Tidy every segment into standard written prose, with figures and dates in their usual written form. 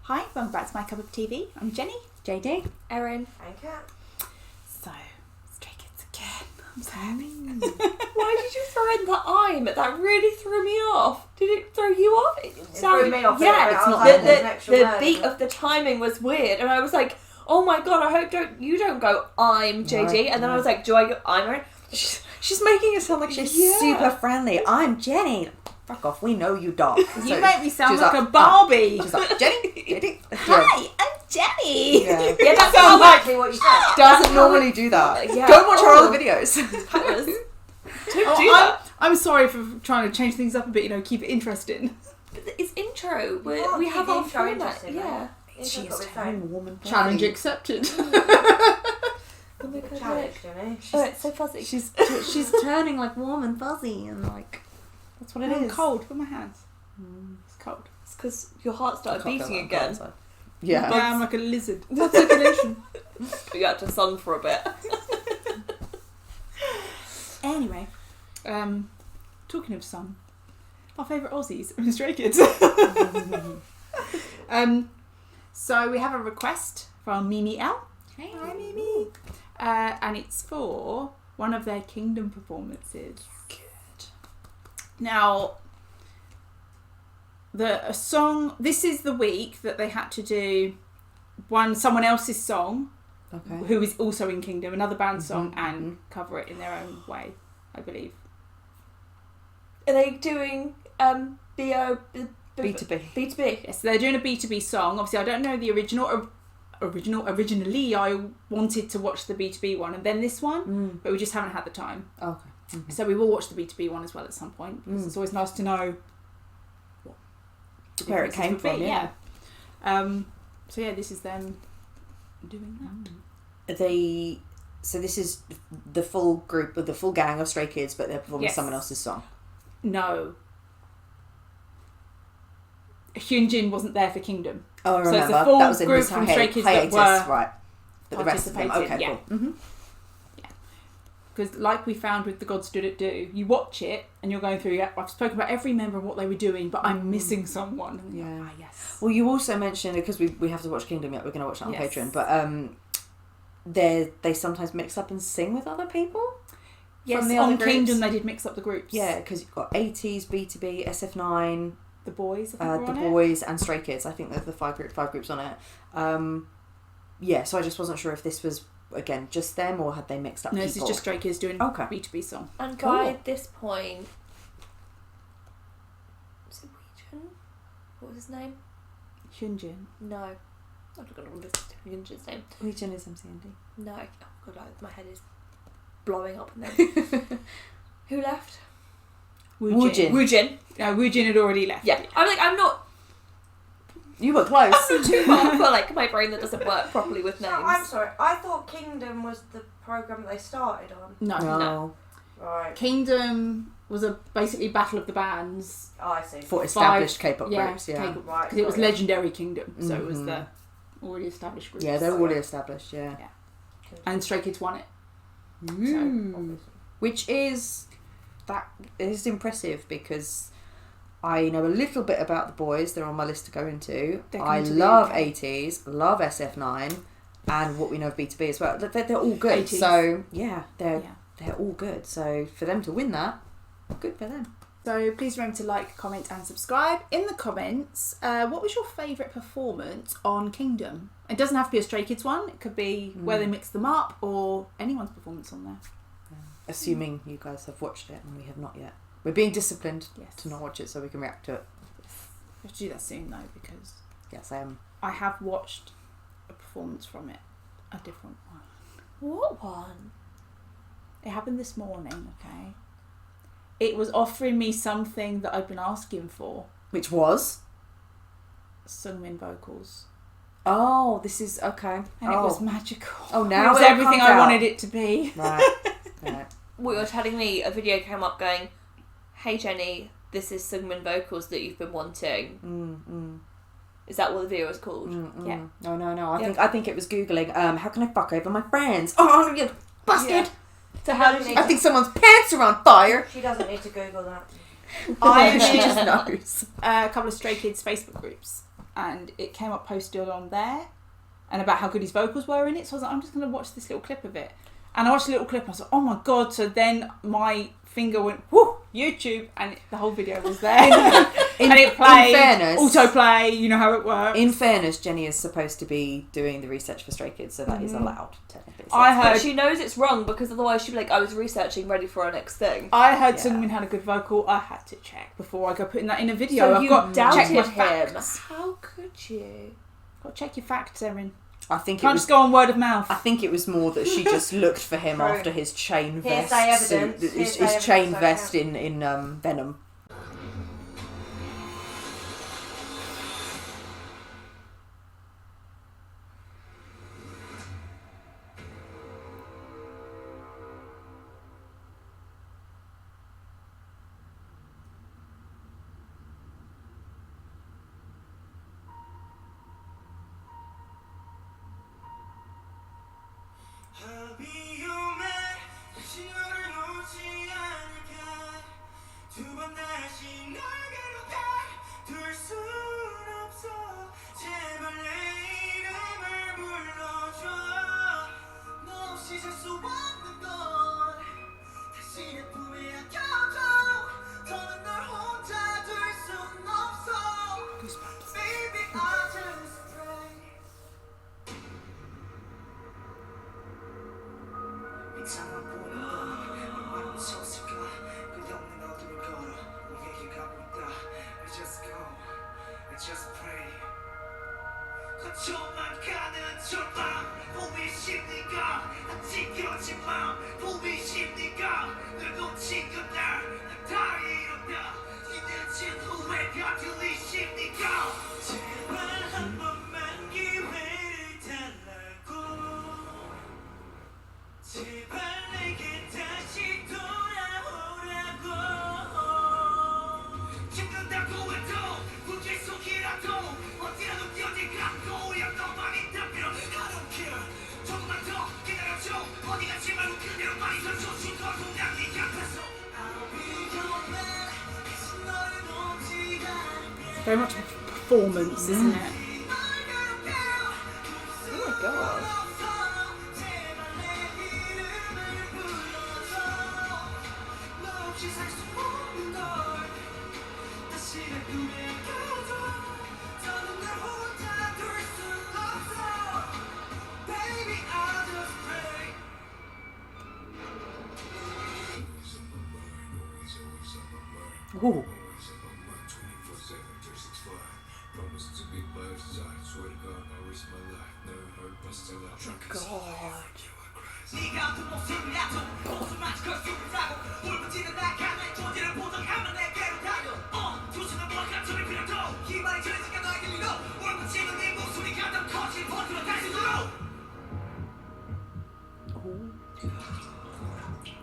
Hi, welcome back to My Cup of TV. I'm Jenny. JD. Erin. And Kat. So, Stray Kids again. I'm so happy. Why did you throw in the I'm? That really threw me off. Did it throw you off? It threw me off. Yeah, It's not the beat of the timing was weird, and I was like, "Oh my god! I hope you don't go I'm JD." And then I was like, "Do I go I'm Erin?" She's making it sound like she's super friendly. I'm Jenny. Fuck off. We know you, dog. You make me sound like a Barbie. She's like, Jenny. Hi, I'm Jenny. Yeah. Yeah, that's exactly what you said. Doesn't normally do that. Yeah. Go and watch her other videos. Don't do that. I'm sorry for trying to change things up a bit, keep it interesting. But it's intro. can't We keep have the our intro format. interesting, Yeah. She is telling woman. Challenge accepted. Oh my god. Challenge, Jenny. Oh, it's so fuzzy. She's turning like warm and fuzzy and like that's what it is. It's cold with my hands. It's cold. It's because your heart started beating again. Yeah. Yeah, I'm like a lizard. But you had to sun for a bit. Anyway, talking of sun, our favourite Aussies, Stray Kids. So we have a request from Mimi L. Hey. Hi, Mimi. And it's for one of their Kingdom performances. Good. Now, a song. This is the week that they had to do someone else's song, Okay. who is also in Kingdom, another band song, and cover it in their own way, I believe. Are they doing B2B? B2B. Yes, they're doing a B2B song. Obviously, I don't know the original. Originally, I wanted to watch the B2B one and then this one, but we just haven't had the time. Okay. Mm-hmm. So we will watch the B2B one as well at some point, because it's always nice to know Where it came from, yeah. So yeah, this is them doing that. So this is the full group of the full gang of Stray Kids, but they're performing Yes. someone else's song. No. Hyunjin wasn't there for Kingdom. Oh, I So remember. it's a full that was in group his from Stray Kids that hiatus, were right. But the rest of them, participating, okay, yeah. cool. Mm-hmm. Because like we found with The Gods Did It Do, you watch it and you're going through, I've spoken about every member and what they were doing, but I'm missing someone. And Yeah. you're like, yes. Well, you also mentioned, because we have to watch Kingdom yet, we're going to watch that on Yes. Patreon, but they sometimes mix up and sing with other people? Yes, from the on other groups? Kingdom they did mix up the groups. Yeah, because you've got 80s, B2B, SF9, The Boys, I think, The were on it. Boys and Stray Kids. I think they're the five groups on it. Yeah, so I just wasn't sure if this was, again, just them or had they mixed up No, people? this is just Stray Kids doing Okay. B2B song. And Cool. by this point, was it Weejan? What was his name? Hyunjin. No. I'm not going to listen to Hyunjin's name. Region is MCND. No. Oh god, my head is blowing up. And then who left? Woojin. Woojin. No, Woojin had already left. Yeah. I'm not You were close. too much for like my brain that doesn't work properly with names. No, I'm sorry. I thought Kingdom was the programme that they started on. No. Right. Kingdom was basically battle of the bands. Oh, I see. For established K-pop groups, yeah. Right, Because it was got it. Legendary Kingdom, so it was the already established groups. Yeah, they're already established, yeah. And Stray Kids won it. Mm. Which is impressive because I know a little bit about the boys. They're on my list to go into. They're I coming to the love UK. 80s, love SF9, and what we know of B2B as well. They're all good. 80s. So yeah, they're all good. So for them to win that, good for them. So please remember to like, comment and subscribe. In the comments, what was your favourite performance on Kingdom? It doesn't have to be a Stray Kids one. It could be where they mix them up or anyone's performance on there. Assuming you guys have watched it and we have not yet. We're being disciplined Yes. to not watch it so we can react to it. We have to do that soon though, because Yes, I am. I have watched a performance from it. A different one. What one? It happened this morning, okay? It was offering me something that I've been asking for. Which was? Sungmin vocals. Oh, this is okay. And it was magical. Oh, now it was it everything comes I out. wanted it to be. Right. Right. What you're telling me, a video came up going, "Hey Jenny, this is Sungmin vocals that you've been wanting." Is that what the video was called? Yeah. No. I think it was googling. How can I fuck over my friends? Oh, you busted! Yeah. So how did I think someone's pants are on fire. She doesn't need to Google that. She just knows. A couple of Stray Kids Facebook groups, and it came up posted on there, and about how good his vocals were in it. So I was like, I'm just going to watch this little clip of it. And I watched a little clip and I was like, oh my God. So then my finger went, whoo, YouTube, and the whole video was there. And it played, autoplay, you know how it works. In fairness, Jenny is supposed to be doing the research for Stray Kids, so that is allowed, technically. So But she knows it's wrong, because otherwise she'd be like, I was researching ready for our next thing. I heard Sungmin had a good vocal. I had to check before I go putting that in a video. So I've you got doubted check my him. facts. How could you? Got to check your facts, Erin. I think Can't just go on word of mouth. I think it was more that she just looked for him after his chain vest. Hearsay evidence. His chain vest in Venom. Very much a performance, isn't it? Oh my God. Ooh.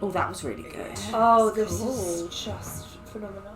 Oh, that was really good. Oh, this is just phenomenal.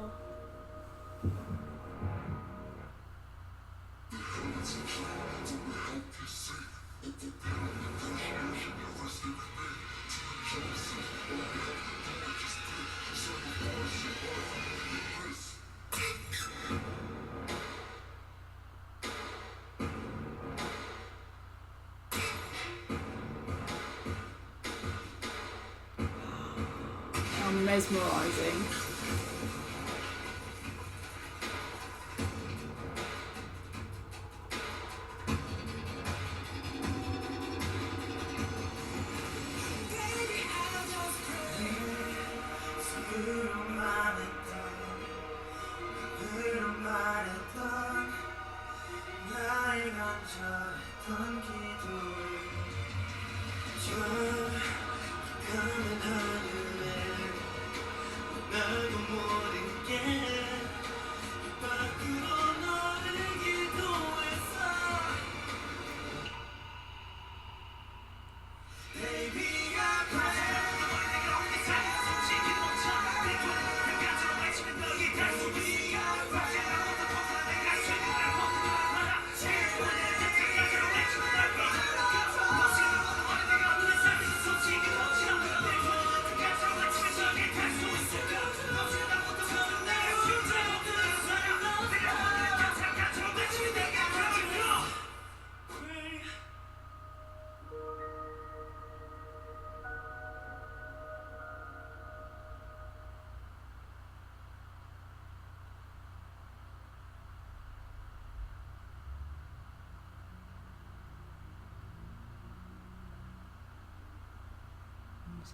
Mesmerising.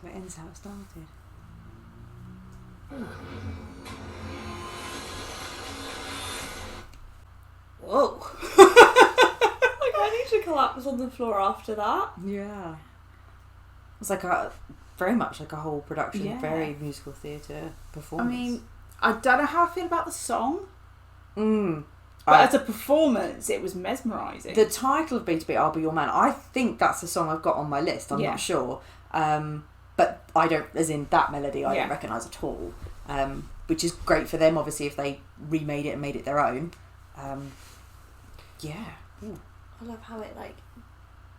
So it ends how it started. Whoa. Like, I need to collapse on the floor after that. Yeah. It's like very much like a whole production, Yeah. very musical theatre I performance. mean, I don't know how I feel about the song, but but as a performance, it was mesmerising. the title of B2B, I'll Be Your Man, I think that's the song I've got on my list. I'm not sure. But I don't, as in that melody, I don't recognise at all. Which is great for them, obviously, if they remade it and made it their own. Yeah. Ooh. I love how it, like,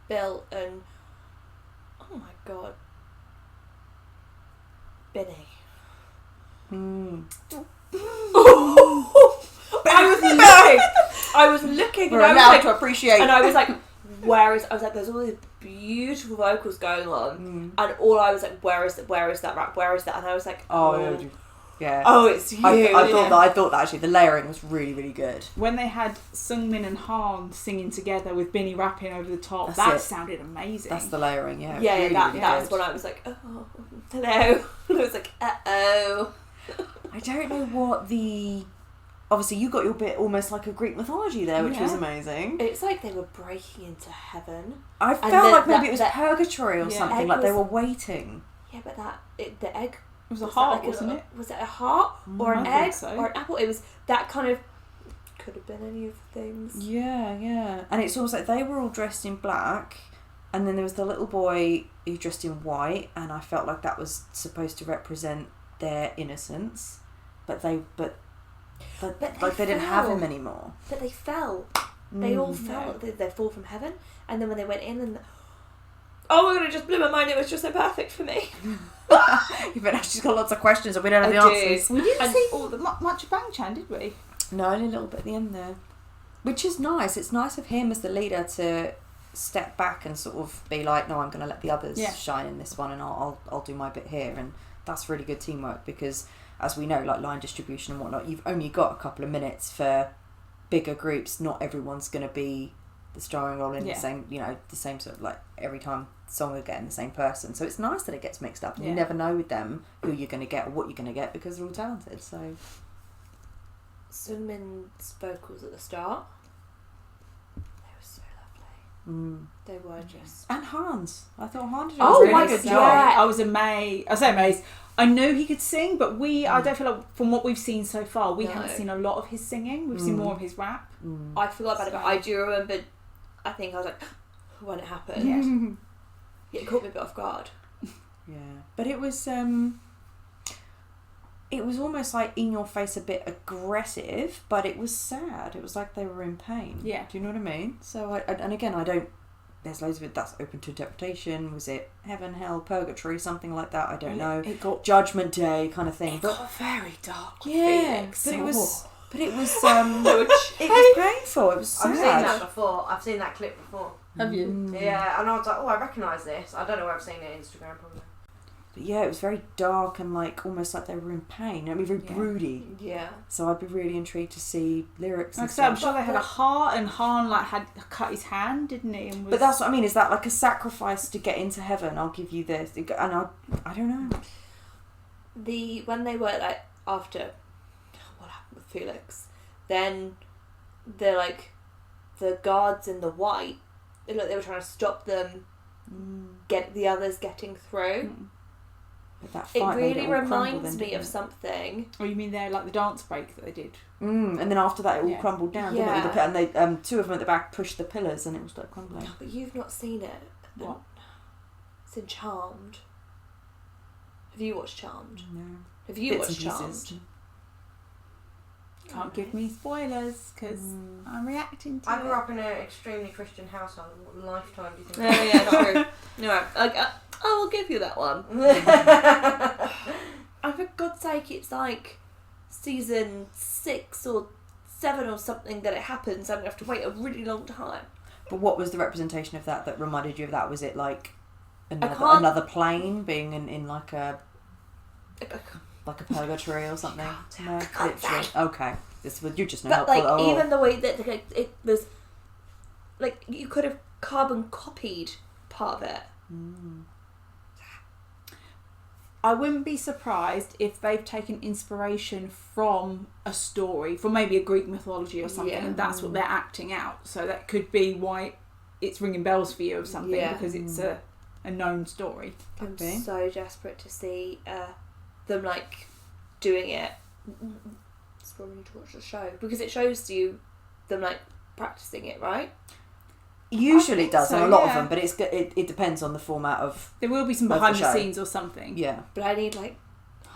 built and... Oh my god. Benny. I was looking We're and I was allowed like... to appreciate. And I was like, there's all these beautiful vocals going on, and all I was like, where is that rap? Where is that? And I was like, yeah. Oh, it's you. I thought that actually the layering was really, really good. When they had Sungmin and Han singing together with Binny rapping over the top, That's it. Sounded amazing. That's the layering, yeah. Yeah, really, that really was good. when I was like, oh, hello. I was like, uh-oh. I don't know what the... Obviously, you got your bit almost like a Greek mythology there, which was amazing. It's like they were breaking into heaven. I And felt like maybe that- it was that- purgatory or Yeah. something, Egg like they was- were waiting. Yeah, but the egg... It was a that heart, like wasn't it? Was it a heart or an I think egg so. or an apple? It was that kind of... Could have been any of the things. Yeah, yeah. And it's almost like they were all dressed in black, and then there was the little boy who dressed in white, and I felt like that was supposed to represent their innocence, but they didn't have him anymore. But they fell. They all fell. They fall from heaven, and then when they went in and... Oh my god, it just blew my mind. It was just so perfect for me. You've actually got lots of questions and we don't have the answers. We didn't And see all the- much of Bang Chan, did we? No, only a little bit at the end there. Which is nice. It's nice of him as the leader to step back and sort of be like, no, I'm going to let the others shine in this one, and I'll do my bit here. And that's really good teamwork, because as we know, like line distribution and whatnot, you've only got a couple of minutes for bigger groups. Not everyone's going to be the starring role in the same, the same sort of, like, every time song are getting the same person. So it's nice that it gets mixed up, and you never know with them who you're going to get or what you're going to get, because they're all talented. So Sungmin's vocals at the start, they were so lovely. They were just... and Hans, I thought Hans did Oh a really my good God, job. yeah. I was amazed. I say amazed. I know he could sing, but I don't feel like, from what we've seen so far, we haven't seen a lot of his singing. We've seen more of his rap. I forgot about it, but I do remember, I think I was like, when it happened. Yeah, it caught me a bit off guard. Yeah, but it was almost like in your face, a bit aggressive, but it was sad. It was like they were in pain. Yeah. Do you know what I mean? So and again, there's loads of it that's open to interpretation. Was it heaven, hell, purgatory, something like that? I don't know. It got Judgment Day kind of thing. It But got very dark. with yeah, Felix. but it was it was painful. It was sad. I've seen that before. I've seen that clip before. Have you? Yeah, and I was like, oh, I recognise this. I don't know where I've seen it on Instagram, probably. But yeah, it was very dark and like almost like they were in pain. I mean, very broody. Yeah. So I'd be really intrigued to see lyrics. Like I And said, I'm stuff. sure they had a heart, and Han had cut his hand, didn't he? And was... But that's what I mean. Is that like a sacrifice to get into heaven? I'll give you this, and I don't know. When they were like, after what happened with Felix, then the guards in the white, they were trying to stop them, get the others getting through. But that It fight made really all crumble reminds then, me didn't of it? something. Oh, you mean they're like the dance break that they did? And then after that, it all crumbled down, didn't it? Yeah. And they two of them at the back pushed the pillars, and it all started crumbling. But you've not seen it. What? It's in Charmed. Have you watched Charmed? No. Have you Bits watched and pieces. Charmed? Can't give me spoilers because I'm reacting to I it. grew up in an extremely Christian household. What lifetime do you think? No, yeah, true. No, I will give you that one. And for God's sake, it's like season 6 or 7 or something that it happens. I'm going to have to wait a really long time. But what was the representation of that reminded you of that? Was it like another plane being in like a purgatory or something? No, literally. Okay, you're just not But helpful at like all. even the way that it was, like you could have carbon copied part of it. I wouldn't be surprised if they've taken inspiration from a story, from maybe a Greek mythology or something, and that's what they're acting out. So that could be why it's ringing bells for you of something, because it's a known story. I'm so desperate to see them like doing it. It's probably need to watch the show because it shows you them like practicing it, right? Usually it does so, on a lot of them, but it depends on the format of. There will be some behind the scenes or something. Yeah, but I need like.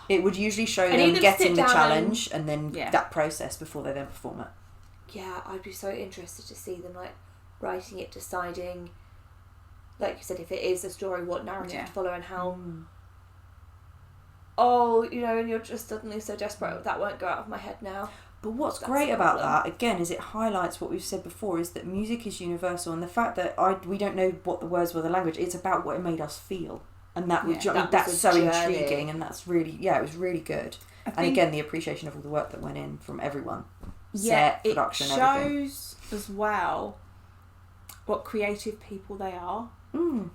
It would usually show them getting the challenge and then that process before they then perform it. Yeah, I'd be so interested to see them like writing it, deciding, like you said, if it is a story, what narrative to follow and how. Oh, you know, and you're just suddenly so desperate that won't go out of my head now. But what's great about that, again, is it highlights what we've said before, is that music is universal, and the fact that we don't know what the words were, the language, it's about what it made us feel. And that's so intriguing, and that's really, it was really good. And again, the appreciation of all the work that went in from everyone. Set, production, everything. It shows as well what creative people they are.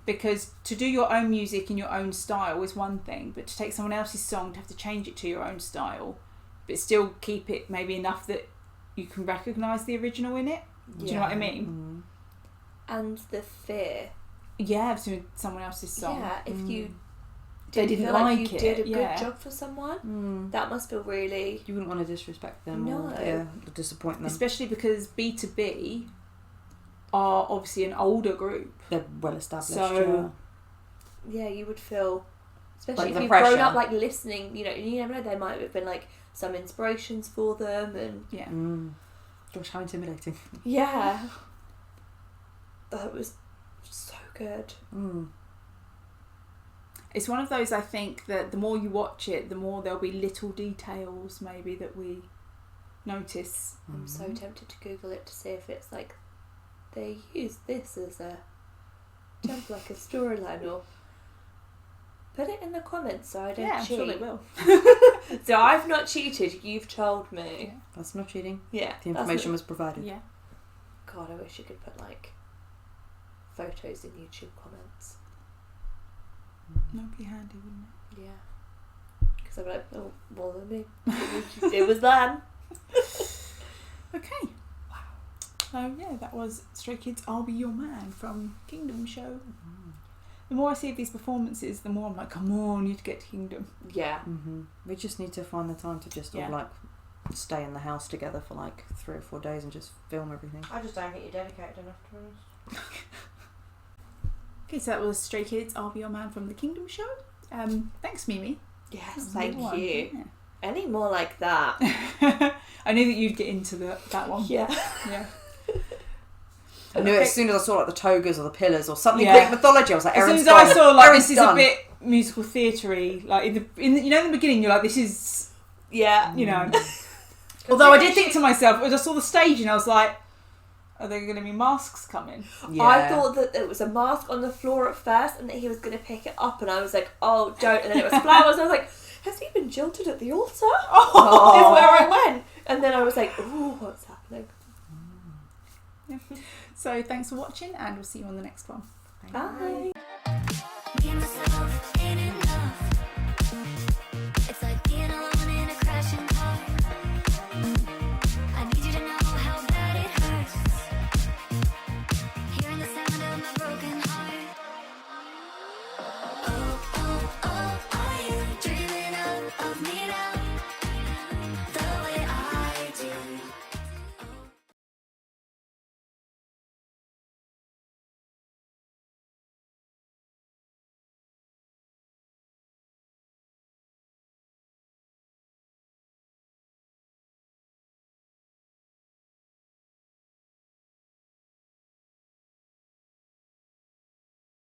Because to do your own music in your own style is one thing, but to take someone else's song, to have to change it to your own style, but still keep it maybe enough that you can recognise the original in it. Do you know what I mean? And the fear. Yeah, of doing someone else's song. Yeah, if you didn't feel like you it, did a good job for someone, that must feel really... You wouldn't want to disrespect them or disappoint them. Especially because B2B are obviously an older group. They're well established. So, yeah, you would feel... Especially like if you've grown up like listening, you know, you never know, there might have been like some inspirations for them and Gosh, how intimidating. Yeah. That was so good. It's one of those, I think, that the more you watch it, the more there'll be little details maybe that we notice. I'm so tempted to Google it to see if it's like they use this as a like a storyline, or put it in the comments so I don't cheat. I'm sure they will. So I've not cheated, you've told me. That's not cheating. Yeah. The information was provided. Yeah. God, I wish you could put like photos in YouTube comments. That'd be handy, wouldn't it? Yeah. Because I'm like, oh, more than me. It was them. Okay. Wow. So yeah, that was Stray Kids' I'll Be Your Man from Kingdom Show. The more I see of these performances, the more I'm like, come on, you need to get to Kingdom. Yeah. We just need to find the time to just all like stay in the house together for like 3 or 4 days and just film everything. I just don't think you're dedicated enough, to be honest. Okay, so that was Stray Kids' I'll Be Your Man from the Kingdom Show. Thanks, Mimi. Yes, thank you. Yeah. Any more like that? I knew that you'd get into that one. Yeah. I knew it as soon as I saw like the togas or the pillars or something Greek mythology. I was like, as Erin's soon as I saw like Erin's this is done. a bit musical theatre-y, like in the beginning, you're like, this is you know. Although I did think to myself, as I saw the stage, and I was like, are there going to be masks coming? Yeah. I thought that it was a mask on the floor at first, and that he was going to pick it up, and I was like, oh, don't. And then it was flowers, and I was like, has he been jilted at the altar? Is where I went. And then I was like, ooh, what's happening? Yeah. So thanks for watching, and we'll see you on the next one. Bye. Give myself in and